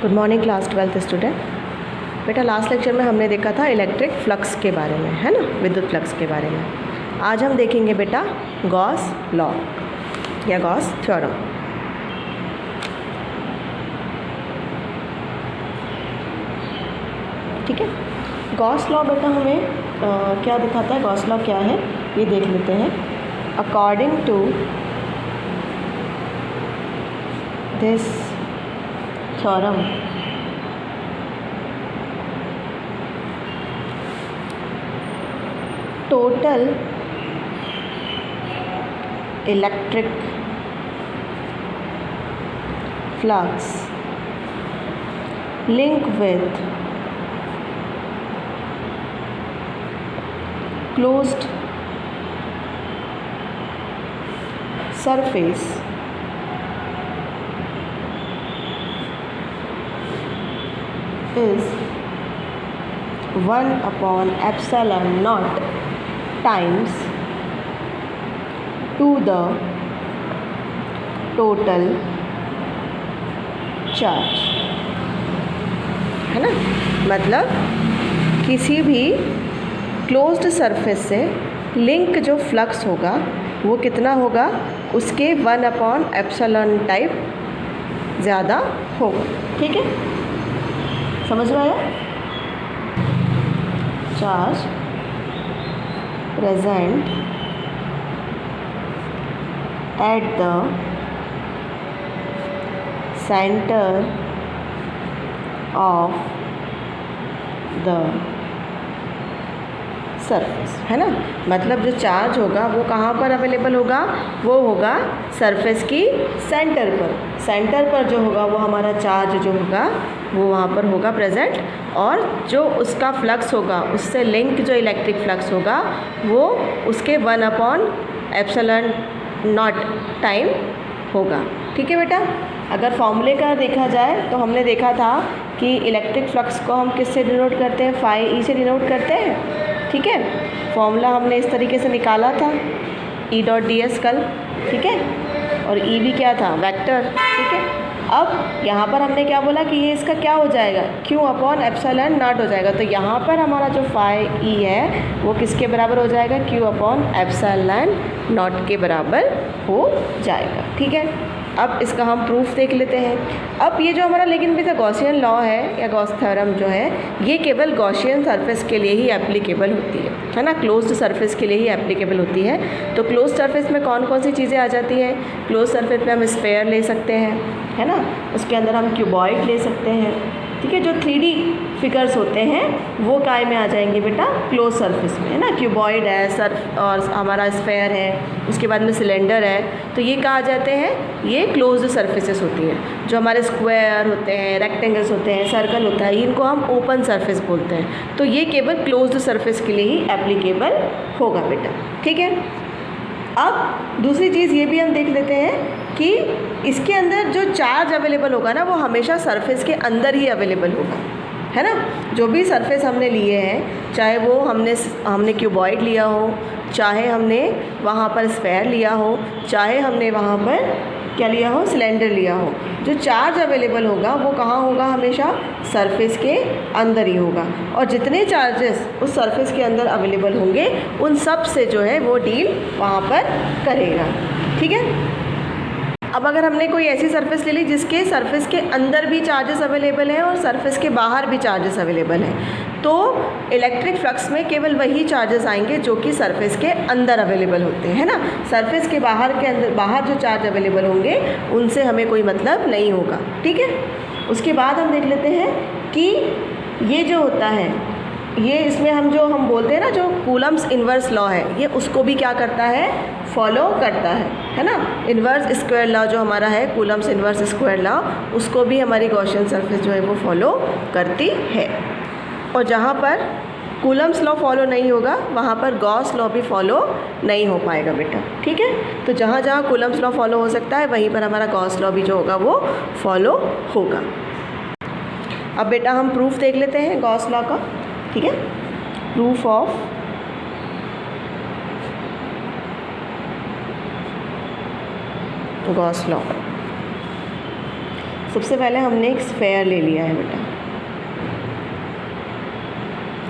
Good morning class 12th student. बेटा last lecture में हमने देखा था इलेक्ट्रिक फ्लक्स के बारे में, है ना, विद्युत फ्लक्स के बारे में। आज हम देखेंगे बेटा गॉस लॉ या गॉस थ्योरम। ठीक है, गॉस लॉ बेटा हमें क्या दिखाता है, गॉस लॉ क्या है ये देख लेते हैं। According to this theorem total electric flux linked with closed surface is 1 upon epsilon naught times to the total charge, है ना। मतलब किसी भी क्लोज्ड सरफेस से लिंक जो फ्लक्स होगा वो कितना होगा, उसके 1 अपॉन एप्सिलॉन टाइप ज़्यादा होगा। ठीक है, समझ में आया। Charge present at the center of the surface, है ना। मतलब जो चार्ज होगा वो कहाँ पर अवेलेबल होगा, वो होगा सरफेस की सेंटर पर। सेंटर पर जो होगा वो हमारा चार्ज जो होगा वो वहाँ पर होगा प्रेजेंट, और जो उसका फ्लक्स होगा उससे लिंक जो इलेक्ट्रिक फ्लक्स होगा वो उसके 1 अपॉन एप्सिलॉन नॉट टाइम होगा। ठीक है बेटा, अगर फॉर्मूले का देखा जाए तो हमने देखा था कि इलेक्ट्रिक फ्लक्स को हम किससे डिनोट करते हैं, फाई ई से डिनोट करते हैं। ठीक है, फॉर्मूला हमने इस तरीके से निकाला था, ई डॉट डी एस कल। ठीक है, और ई भी क्या था, वेक्टर। ठीक है, अब यहाँ पर हमने क्या बोला कि ये इसका क्या हो जाएगा, क्यू अपॉन एप्सिलॉन नॉट हो जाएगा। तो यहाँ पर हमारा जो फाई ई है वो किसके बराबर हो जाएगा, क्यू अपॉन एप्सिलॉन नॉट के बराबर हो जाएगा। ठीक है, अब इसका हम प्रूफ देख लेते हैं। अब ये जो हमारा लेकिन बेटा गॉसियन लॉ है या गॉस थ्योरम जो है ये केवल गॉसियन सरफेस के लिए ही एप्लीकेबल होती है ना, क्लोज्ड सरफेस के लिए ही एप्लीकेबल होती है। तो क्लोज्ड सरफेस में कौन कौन सी चीज़ें आ जाती हैं, क्लोज सरफेस में हम स्फेयर ले सकते हैं, है ना, उसके अंदर हम क्यूबॉइड ले सकते हैं। ठीक है, जो 3D फिगर्स होते हैं वो काय में आ जाएंगे बेटा, क्लोज सरफेस में, है ना। क्यूबॉइड है सर्फ और हमारा स्फेयर है, उसके बाद में सिलेंडर है, तो ये कहाँ आ जाते हैं, ये क्लोज्ड सरफेसेस होती हैं। जो हमारे स्क्वायर होते हैं, रेक्टेंगल्स होते हैं, सर्कल होता है, इनको हम ओपन सरफेस बोलते हैं। तो ये केवल क्लोज्ड सरफेस के लिए ही एप्लीकेबल होगा बेटा। ठीक है, अब दूसरी चीज़ ये भी हम देख लेते हैं कि इसके अंदर जो चार्ज अवेलेबल होगा ना वो हमेशा सरफेस के अंदर ही अवेलेबल होगा, है ना। जो भी सरफेस हमने लिए हैं, चाहे वो हमने क्यूबॉइड लिया हो, चाहे हमने वहाँ पर स्फेयर लिया हो, चाहे हमने वहाँ पर क्या लिया हो, सिलेंडर लिया हो, जो चार्ज अवेलेबल होगा वो कहाँ होगा, हमेशा सरफेस के अंदर ही होगा। और जितने चार्जेस उस सरफेस के अंदर अवेलेबल होंगे उन सब से जो है वो डील वहाँ पर करेगा। ठीक है, अब अगर हमने कोई ऐसी सरफेस ले ली जिसके सरफेस के अंदर भी चार्जेस अवेलेबल हैं और सरफेस के बाहर भी चार्जेस अवेलेबल हैं, तो इलेक्ट्रिक फ्लक्स में केवल वही चार्जेस आएंगे जो कि सरफेस के अंदर अवेलेबल होते हैं, है ना। सरफेस के बाहर जो चार्ज अवेलेबल होंगे उनसे हमें कोई मतलब नहीं होगा। ठीक है, उसके बाद हम देख लेते हैं कि ये जो होता है ये इसमें हम बोलते हैं ना, जो कूलम्स इन्वर्स लॉ है ये उसको भी क्या करता है, फॉलो करता है ना। इन्वर्स स्क्वायर लॉ जो हमारा है, कूलम्स इन्वर्स स्क्वायर लॉ, उसको भी हमारी गॉसियन सरफेस जो है वो फॉलो करती है। और जहाँ पर कूलम्स लॉ फॉलो नहीं होगा वहाँ पर गॉस लॉ भी फॉलो नहीं हो पाएगा बेटा। ठीक है, तो जहाँ जहाँ कूलम्स लॉ फॉलो हो सकता है वहीं पर हमारा गॉस लॉ भी जो होगा वो फॉलो होगा। अब बेटा हम प्रूफ देख लेते हैं गॉस लॉ का। ठीक है, प्रूफ ऑफ गॉस लॉ। सबसे पहले हमने एक स्फेयर ले लिया है बेटा,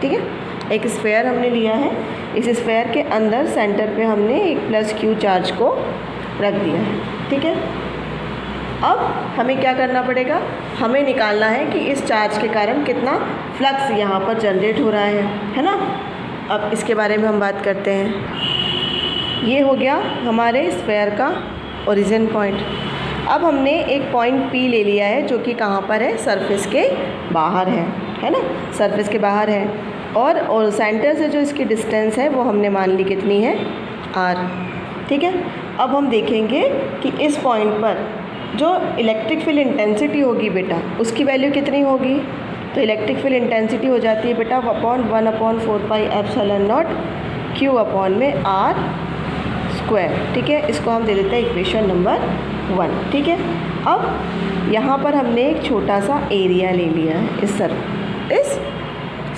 ठीक है, एक स्फेयर हमने लिया है। इस स्फेयर के अंदर सेंटर पे हमने एक प्लस क्यू चार्ज को रख दिया है, ठीक है। अब हमें क्या करना पड़ेगा, हमें निकालना है कि इस चार्ज के कारण कितना फ्लक्स यहाँ पर जनरेट हो रहा है ना। अब इसके बारे में हम बात करते हैं। ये हो गया हमारे स्फेयर का ओरिजिन पॉइंट। अब हमने एक पॉइंट P ले लिया है जो कि कहाँ पर है, सरफेस के बाहर है ना, सरफेस के बाहर है। और सेंटर से जो इसकी डिस्टेंस है वो हमने मान ली कितनी है, r, ठीक है। अब हम देखेंगे कि इस पॉइंट पर जो इलेक्ट्रिक फील्ड इंटेंसिटी होगी बेटा, उसकी वैल्यू कितनी होगी। तो इलेक्ट्रिक फील्ड इंटेंसिटी हो जाती है बेटा 1/4πε0 q अपॉन में r स्क्वायर, ठीक है। इसको हम दे देते हैं इक्वेशन नंबर 1, ठीक है। अब यहाँ पर हमने एक छोटा सा एरिया ले लिया है इस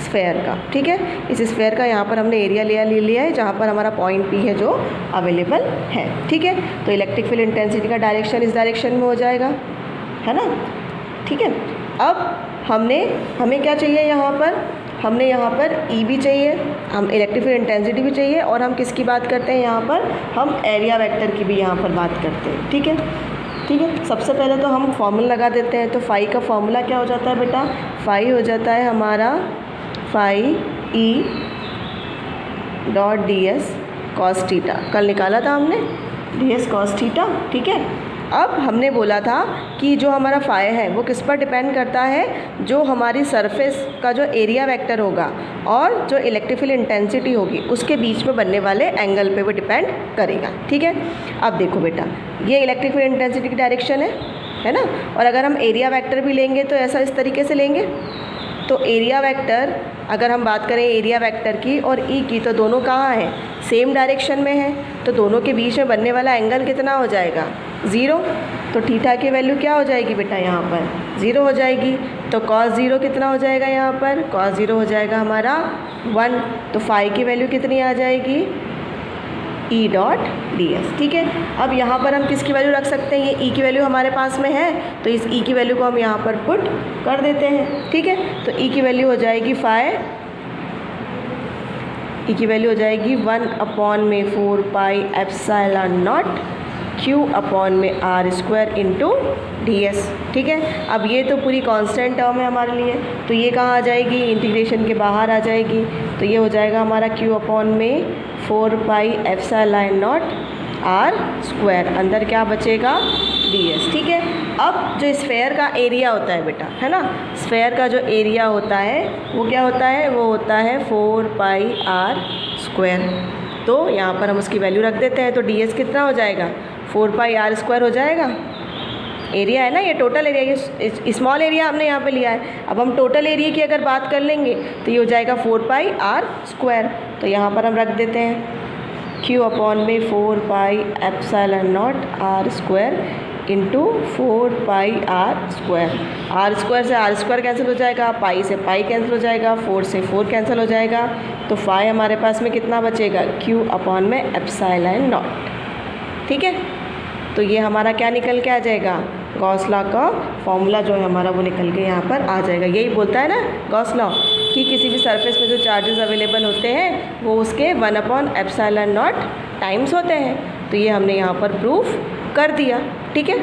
स्फेयर का, ठीक है। इस स्फेयर का यहाँ पर हमने एरिया ले लिया है जहाँ पर हमारा पॉइंट P है जो अवेलेबल है, ठीक है। तो इलेक्ट्रिक फील्ड इंटेंसिटी का डायरेक्शन इस डायरेक्शन में हो जाएगा, है ना, ठीक है। अब हमें क्या चाहिए यहाँ पर, हमने यहाँ पर E भी चाहिए, हम इलेक्ट्रिक फील्ड इंटेंसिटी भी चाहिए, और हम किसकी बात करते हैं यहाँ पर, हम एरिया वेक्टर की भी यहाँ पर बात करते हैं, ठीक है, ठीक है। सबसे पहले तो हम फॉर्मूला लगा देते हैं। तो फाई का फॉर्मूला क्या हो जाता है बेटा, फाई हो जाता है हमारा phi E dot ds cos theta, कल निकाला था हमने ds कॉस थीटा, ठीक है। अब हमने बोला था कि जो हमारा फाई है वो किस पर डिपेंड करता है, जो हमारी सरफेस का जो एरिया वेक्टर होगा और जो इलेक्ट्रिक फील्ड इंटेंसिटी होगी उसके बीच में बनने वाले एंगल पे वो डिपेंड करेगा, ठीक है। अब देखो बेटा, ये इलेक्ट्रिक फील्ड इंटेंसिटी की डायरेक्शन है ना, और अगर हम एरिया वेक्टर भी लेंगे तो ऐसा इस तरीके से लेंगे। तो एरिया वेक्टर, अगर हम बात करें एरिया वेक्टर की और E की, तो दोनों कहाँ हैं, सेम डायरेक्शन में है। तो दोनों के बीच में बनने वाला एंगल कितना हो जाएगा, 0। तो थीटा की वैल्यू क्या हो जाएगी बेटा, यहाँ पर 0 हो जाएगी। तो cos 0 कितना हो जाएगा, यहाँ पर cos 0 हो जाएगा हमारा 1। तो फाई की वैल्यू कितनी आ जाएगी, E डॉट ds, ठीक है। अब यहाँ पर हम किसकी वैल्यू रख सकते हैं, ये E की वैल्यू हमारे पास में है, तो इस E की वैल्यू को हम यहाँ पर पुट कर देते हैं, ठीक है। तो E की वैल्यू हो जाएगी E की वैल्यू हो जाएगी 1/4πε0 q अपॉन में r स्क्वायर इंटू ds, ठीक है। अब ये तो पूरी कांस्टेंट टर्म है हमारे लिए, तो ये कहाँ आ जाएगी, इंटीग्रेशन के बाहर आ जाएगी। तो ये हो जाएगा हमारा q अपॉन में 4πε0 r स्क्वायर, अंदर क्या बचेगा, ds, ठीक है। अब जो स्फेयर का एरिया होता है बेटा, है ना, स्फेयर का जो एरिया होता है वो क्या होता है, वो होता है 4πr स्क्वायर। तो यहाँ पर हम उसकी वैल्यू रख देते हैं। तो ds कितना हो जाएगा, 4πr स्क्वायर हो जाएगा। एरिया है ना, ये टोटल एरिया, ये स्मॉल एरिया हमने यहाँ पे लिया है। अब हम टोटल एरिया की अगर बात कर लेंगे तो ये हो जाएगा 4πr स्क्वायर। तो यहाँ पर हम रख देते हैं q अपॉन में 4πε0 r square into 4πr square. r square से r स्क्वायर कैंसिल हो जाएगा, पाई से पाई कैंसिल हो जाएगा, 4 से 4 कैंसिल हो जाएगा। तो फाई हमारे पास में कितना बचेगा, q अपॉन में ε0, ठीक है। तो ये हमारा क्या निकल के आ जाएगा, गॉस लॉ का फॉर्मूला जो है हमारा वो निकल के यहाँ पर आ जाएगा। यही बोलता है ना गॉस लॉ कि किसी भी सरफेस में जो चार्जेस अवेलेबल होते हैं वो उसके 1/ε0 टाइम्स होते हैं। तो ये हमने यहाँ पर प्रूफ कर दिया, ठीक है।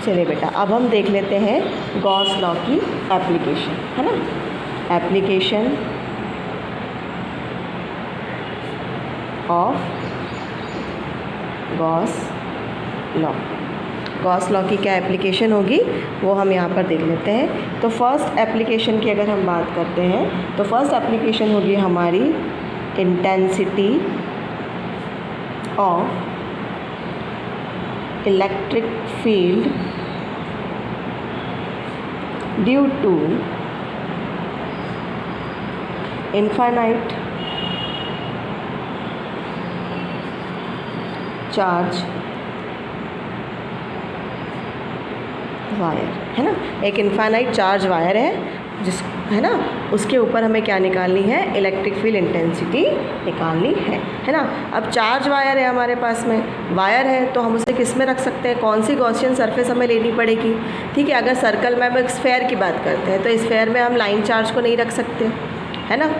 चलिए बेटा, अब हम देख लेते हैं गॉस लॉ की एप्लीकेशन, है ना, application of Gauss law. Gauss law की क्या एप्लीकेशन होगी वो हम यहाँ पर देख लेते हैं। तो फर्स्ट एप्लीकेशन की अगर हम बात करते हैं तो फर्स्ट एप्लीकेशन होगी हमारी intensity of electric field due to infinite charge wire, है ना। एक इनफाइनाइट चार्ज वायर है जिस है ना, उसके ऊपर हमें क्या निकालनी है, इलेक्ट्रिक फील्ड इंटेंसिटी निकालनी है ना। अब चार्ज वायर है हमारे पास में, वायर है तो हम उसे किस में रख सकते हैं, कौन सी गॉसियन सरफेस हमें लेनी पड़ेगी। ठीक है, अगर सर्कल में हम एक स्फेयर की बात करते हैं तो स्फेयर में हम लाइन चार्ज को नहीं रख सकते, है ना।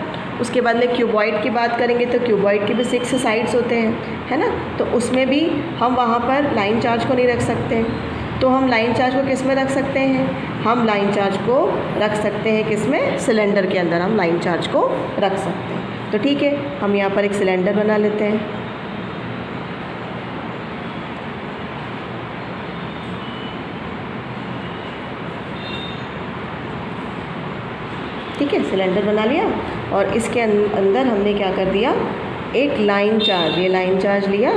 उसके बाद में क्यूबॉइड की बात करेंगे तो क्यूबॉइड के भी 6 साइड्स होते हैं, है ना, तो उसमें भी हम वहाँ पर लाइन चार्ज को नहीं रख सकते। तो हम लाइन चार्ज को किस में रख सकते हैं, हम लाइन चार्ज को रख सकते हैं किस में, सिलेंडर के अंदर हम लाइन चार्ज को रख सकते हैं। तो ठीक है, हम यहाँ पर एक सिलेंडर बना लेते हैं। ठीक है, सिलेंडर बना लिया और इसके अंदर हमने क्या कर दिया, एक लाइन चार्ज, ये लाइन चार्ज लिया,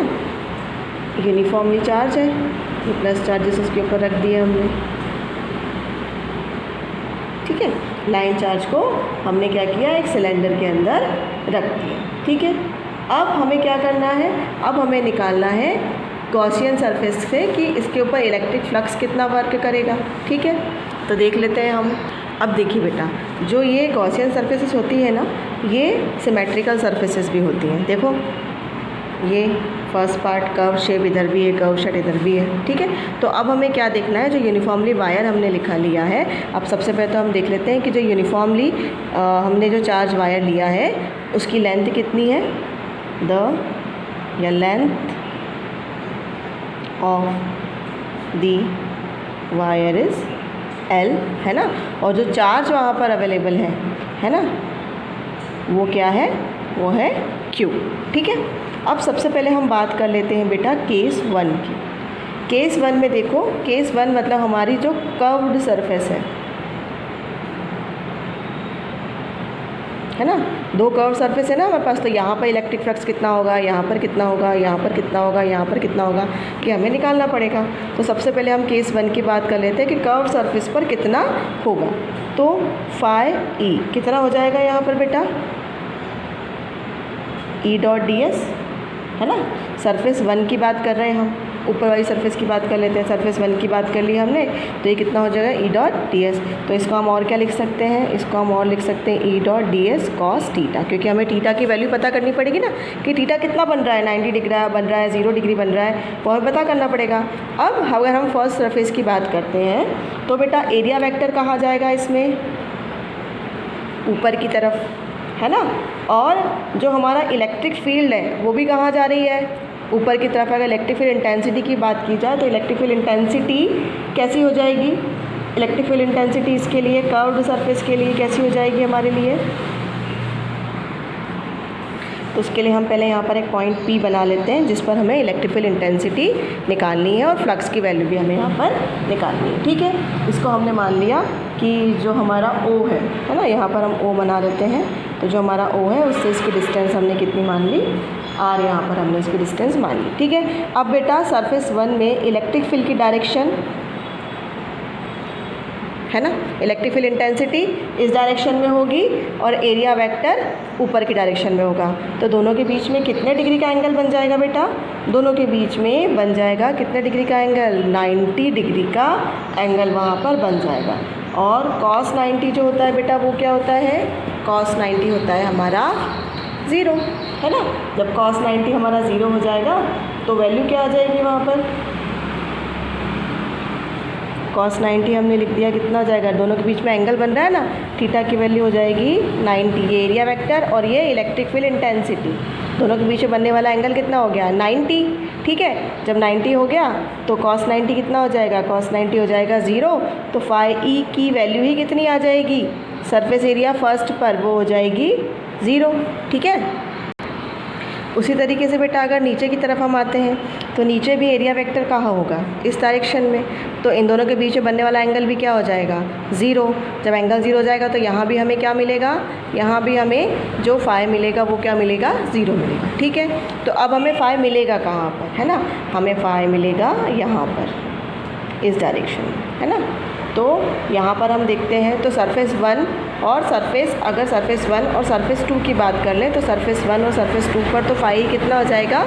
यूनिफॉर्मली चार्ज है, ये प्लस चार्जेस उसके ऊपर रख दिए हमने। ठीक है, लाइन चार्ज को हमने क्या किया, एक सिलेंडर के अंदर रख दिया। ठीक है, अब हमें क्या करना है, अब हमें निकालना है गॉसियन सरफेस से कि इसके ऊपर इलेक्ट्रिक फ्लक्स कितना वर्क करेगा। ठीक है, तो देख लेते हैं हम। अब देखिए बेटा, जो ये गॉसियन सरफेसेस होती है ना, ये सिमेट्रिकल सरफेसेस भी होती हैं। देखो ये फर्स्ट पार्ट कर्व शेप इधर भी है, कर्व शेप इधर भी है। ठीक है, तो अब हमें क्या देखना है, जो यूनिफॉर्मली वायर हमने लिखा लिया है, अब सबसे पहले तो हम देख लेते हैं कि जो यूनिफॉर्मली हमने जो चार्ज वायर लिया है उसकी लेंथ कितनी है, length of the wire is L, है ना, और जो चार्ज वहाँ पर अवेलेबल है ना, वो क्या है, वो है Q। ठीक है, अब सबसे पहले हम बात कर लेते हैं बेटा केस 1 की। केस 1 में देखो, केस 1 मतलब हमारी जो कर्व्ड सरफेस है ना, 2 कर्व सरफेस है ना हमारे पास, तो यहाँ पर इलेक्ट्रिक फ्लक्स कितना होगा, यहाँ पर कितना होगा, यहाँ पर कितना होगा, यहाँ पर कितना होगा, कि हमें निकालना पड़ेगा। तो सबसे पहले हम केस 1 की बात कर लेते हैं कि कर्व सरफेस पर कितना होगा। तो फाई ई कितना हो जाएगा यहाँ पर बेटा, ई डॉट डी एस, है ना। सरफेस 1 की बात कर रहे हैं हम, ऊपर वाली सरफेस की बात कर लेते हैं, सरफेस 1 की बात कर ली हमने, तो ये कितना हो जाएगा, ई डॉट डी एस। तो इसको हम और क्या लिख सकते हैं, इसको हम और लिख सकते हैं E dot D S cos theta, क्योंकि हमें थीटा की वैल्यू पता करनी पड़ेगी ना, कि थीटा कितना बन रहा है, 90 डिग्री बन रहा है, 0 डिग्री बन रहा है, वो हमें पता करना पड़ेगा। अब अगर हम फर्स्ट सरफेस की बात करते हैं तो बेटा एरिया वेक्टर कहाँ जाएगा इसमें, ऊपर की तरफ, है ना, और जो हमारा इलेक्ट्रिक फील्ड है वो भी कहाँ जा रही है, ऊपर की तरफ। अगर इलेक्ट्रिक फील्ड इंटेंसिटी की बात की जाए तो इलेक्ट्रिक फील्ड इंटेंसिटी कैसी हो जाएगी, इलेक्ट्रिक फील्ड इंटेंसिटी इसके लिए कर्व्ड सरफेस के लिए कैसी हो जाएगी हमारे लिए, तो उसके लिए हम पहले यहाँ पर एक पॉइंट P बना लेते हैं जिस पर हमें इलेक्ट्रिक फील्ड इंटेंसिटी निकालनी है और फ्लक्स की वैल्यू भी हमें यहाँ पर निकालनी है। ठीक है, इसको हमने मान लिया कि जो हमारा O है ना, यहाँ पर हम O बना देते हैं। तो जो हमारा O है उससे इसकी डिस्टेंस हमने कितनी मान ली, R, यहाँ पर हमने इसकी डिस्टेंस मान ली। ठीक है, अब बेटा सरफेस 1 में इलेक्ट्रिक फील्ड की डायरेक्शन है ना, इलेक्ट्रिक फील्ड इंटेंसिटी इस डायरेक्शन में होगी और एरिया वेक्टर ऊपर की डायरेक्शन में होगा। तो दोनों के बीच में कितने डिग्री का एंगल बन जाएगा बेटा, दोनों के बीच में बन जाएगा कितने डिग्री का एंगल, 90 डिग्री का एंगल वहाँ पर बन जाएगा। और cos 90 जो होता है बेटा वो क्या होता है, cos 90 होता है हमारा 0, है ना। जब cos 90 हमारा 0 हो जाएगा तो वैल्यू क्या आ जाएगी वहाँ पर, cos 90 हमने लिख दिया, कितना हो जाएगा, दोनों के बीच में एंगल बन रहा है ना, थीटा की वैल्यू हो जाएगी 90। ये एरिया वेक्टर और ये इलेक्ट्रिक फील्ड इंटेंसिटी, दोनों के बीच में बनने वाला एंगल कितना हो गया, 90। ठीक है, जब 90 हो गया तो cos 90 कितना हो जाएगा, cos 90 हो जाएगा 0। तो फाई ई की वैल्यू ही कितनी आ जाएगी, सरफेस एरिया फर्स्ट पर वो हो जाएगी 0। ठीक है, उसी तरीके से बेटा अगर नीचे की तरफ हम आते हैं तो नीचे भी एरिया वेक्टर कहाँ होगा, इस डायरेक्शन में। तो इन दोनों के बीच में बनने वाला एंगल भी क्या हो जाएगा, 0। जब एंगल 0 हो जाएगा तो यहाँ भी हमें क्या मिलेगा, यहाँ भी हमें जो फाई मिलेगा वो क्या मिलेगा, 0 मिलेगा। ठीक है, तो अब हमें फाई मिलेगा कहाँ पर, है ना, हमें फाई मिलेगा यहाँ पर इस डायरेक्शन में, है ना। तो यहाँ पर हम देखते हैं तो सरफेस 1 और सरफेस, अगर सरफेस 1 और सरफेस 2 की बात कर लें तो सरफेस 1 और सरफेस 2 पर तो फाई कितना हो जाएगा,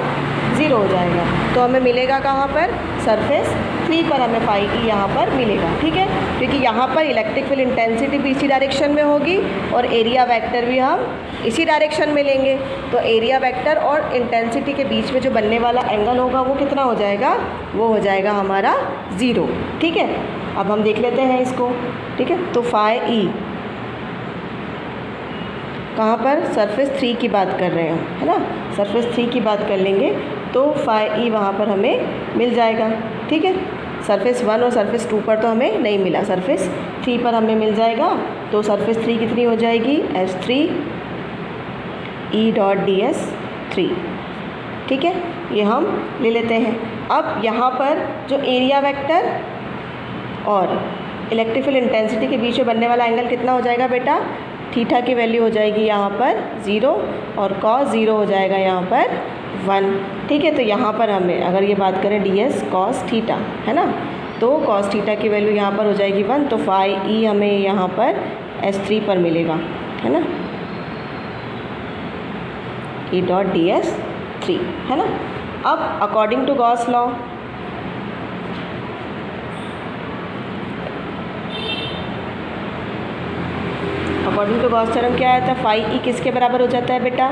ज़ीरो हो जाएगा। तो हमें मिलेगा कहाँ पर, सरफेस 3 पर हमें फाई ई यहाँ पर मिलेगा। ठीक है, क्योंकि यहाँ पर इलेक्ट्रिक फील्ड इंटेंसिटी भी इसी डायरेक्शन में होगी और एरिया वेक्टर भी हम इसी डायरेक्शन में लेंगे। तो एरिया वेक्टर और इंटेंसिटी के बीच में जो बनने वाला एंगल होगा वो कितना हो जाएगा, वो हो जाएगा हमारा 0। ठीक है, अब हम देख लेते हैं इसको। ठीक है, तो फाई ई कहाँ पर, सरफेस 3 की बात कर रहे हैं, है ना, सरफेस 3 की बात कर लेंगे तो फाई ई वहाँ पर हमें मिल जाएगा। ठीक है, सरफेस 1 और सरफेस 2 पर तो हमें नहीं मिला, सरफेस 3 पर हमें मिल जाएगा। तो सरफेस 3 कितनी हो जाएगी, S3 E डॉट ds 3। ठीक है, ये हम ले लेते हैं। अब यहाँ पर जो एरिया वेक्टर और इलेक्ट्रिक फील्ड इंटेंसिटी के बीच में बनने वाला एंगल कितना हो जाएगा बेटा, थीटा की वैल्यू हो जाएगी यहाँ पर 0 और कॉस 0 हो जाएगा यहाँ पर 1। ठीक है, तो यहाँ पर हमें अगर ये बात करें ds कॉस थीटा, है ना, तो कॉस थीटा की वैल्यू यहाँ पर हो जाएगी 1। तो फाई ई हमें यहाँ पर S3 पर मिलेगा, है ना, E डॉट ds 3, है ना। अब according to Gauss law according to Gauss theorem क्या आता है, फाई ई किसके बराबर हो जाता है बेटा,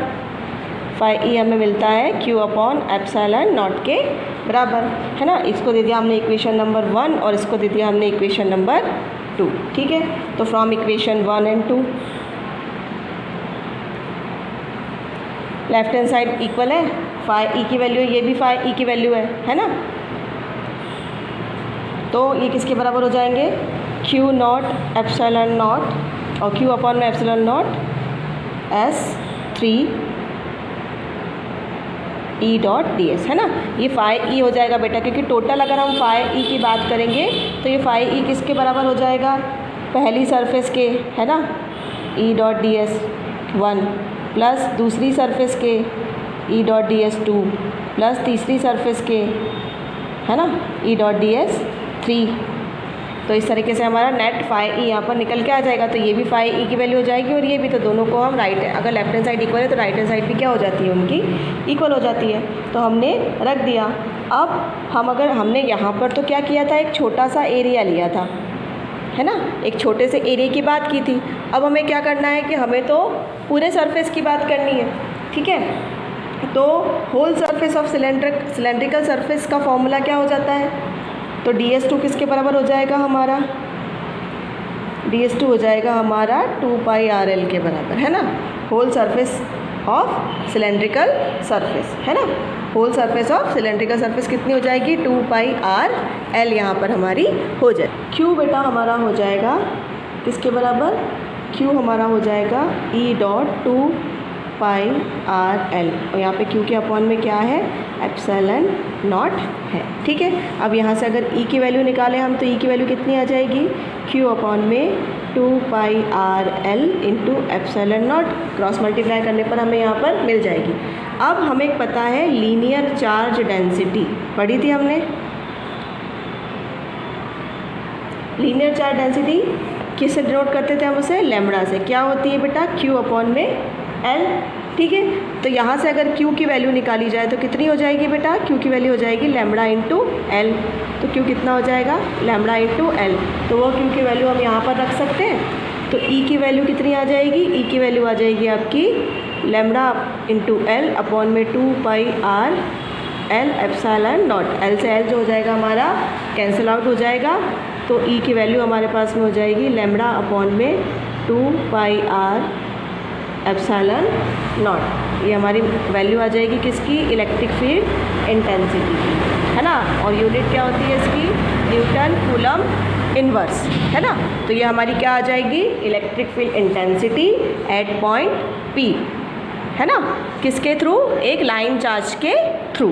फाई ई हमें मिलता है Q अपॉन एप्सिलॉन नॉट के बराबर, है ना। इसको दे दिया हमने इक्वेशन नंबर 1 और इसको दे दिया हमने इक्वेशन नंबर 2। ठीक है, तो from equation 1 and 2 left hand side equal है, फाई ई की वैल्यू है, ये भी फाई ई की वैल्यू है ना। तो ये किसके बराबर हो जाएंगे, Q नॉट एप्सिलॉन नॉट और Q अपॉन में epsilon not S3 E dot ds, है ना। ये फाई ई हो जाएगा बेटा, क्योंकि टोटल अगर हम फाई ई की बात करेंगे तो ये फाई ई किसके बराबर हो जाएगा, पहली सरफेस के, है ना, E डॉट ds 1 प्लस दूसरी सरफेस के E डॉट ds 2 प्लस तीसरी सरफेस के, है ना, E डॉट ds 3। तो इस तरीके से हमारा नेट फाई ई यहाँ पर निकल के आ जाएगा। तो ये भी फाई ई की वैल्यू हो जाएगी और ये भी, तो दोनों को हम राइट, अगर लेफ्ट हैंड साइड इक्वल है तो राइट हैंड साइड भी क्या हो जाती है, उनकी इक्वल हो जाती है। तो हमने रख दिया। अब हम अगर हमने यहाँ पर तो क्या किया था, एक छोटा सा एरिया लिया था, है ना, एक छोटे से एरिया की बात की थी। अब हमें क्या करना है कि हमें तो पूरे सरफेस की बात करनी है। ठीक है, तो whole surface of cylindrical surface का फॉर्मूला क्या हो जाता है, तो ds2 किसके बराबर हो जाएगा हमारा, ds2 हो जाएगा हमारा 2 पाई RL के बराबर, है ना। Whole surface of cylindrical surface, है ना, whole surface of cylindrical surface कितनी हो जाएगी, 2 पाई RL यहाँ पर हमारी हो जाए। Q बेटा हमारा हो जाएगा किसके बराबर, Q हमारा हो जाएगा E डॉट 2 पाई RL और यहाँ पे Q के अपॉन में क्या है, एप्सिलॉन नॉट है। ठीक है, अब यहाँ से अगर E की वैल्यू निकालें हम तो E की वैल्यू कितनी आ जाएगी, Q अपॉन में 2 पाई RL into epsilon not, cross multiply करने पर हमें यहाँ पर मिल जाएगी। अब हमें पता है लीनियर चार्ज डेंसिटी, पढ़ी थी हमने, लीनियर चार्ज डेंसिटी किससे डिनोट करते थे हम उसे, लैम्बडा से। क्या होती है बेटा, Q अपॉन में L। ठीक है, तो यहाँ से अगर Q की वैल्यू निकाली जाए तो कितनी हो जाएगी बेटा, Q की वैल्यू हो जाएगी लैम्बडा इंटू L। तो Q कितना हो जाएगा, लैम्बडा इंटू L। तो वो Q की वैल्यू हम यहाँ पर रख सकते हैं। तो E की वैल्यू कितनी आ जाएगी, E की वैल्यू आ जाएगी आपकी लैम्बडा इंटू L अपॉन में 2 पाई RL एप्सिलॉन नॉट। L से L जो हो जाएगा हमारा कैंसिल आउट हो जाएगा। तो E की वैल्यू हमारे पास में हो जाएगी लैम्बडा अपॉन में 2 पाई R एप्सिलॉन नॉट। ये हमारी वैल्यू आ जाएगी किसकी, इलेक्ट्रिक फील्ड इंटेंसिटी की, है ना। और यूनिट क्या होती है इसकी, न्यूटन कूलम इनवर्स, है ना। तो ये हमारी क्या आ जाएगी, electric field intensity at point P, है ना, किसके थ्रू, एक लाइन चार्ज के थ्रू।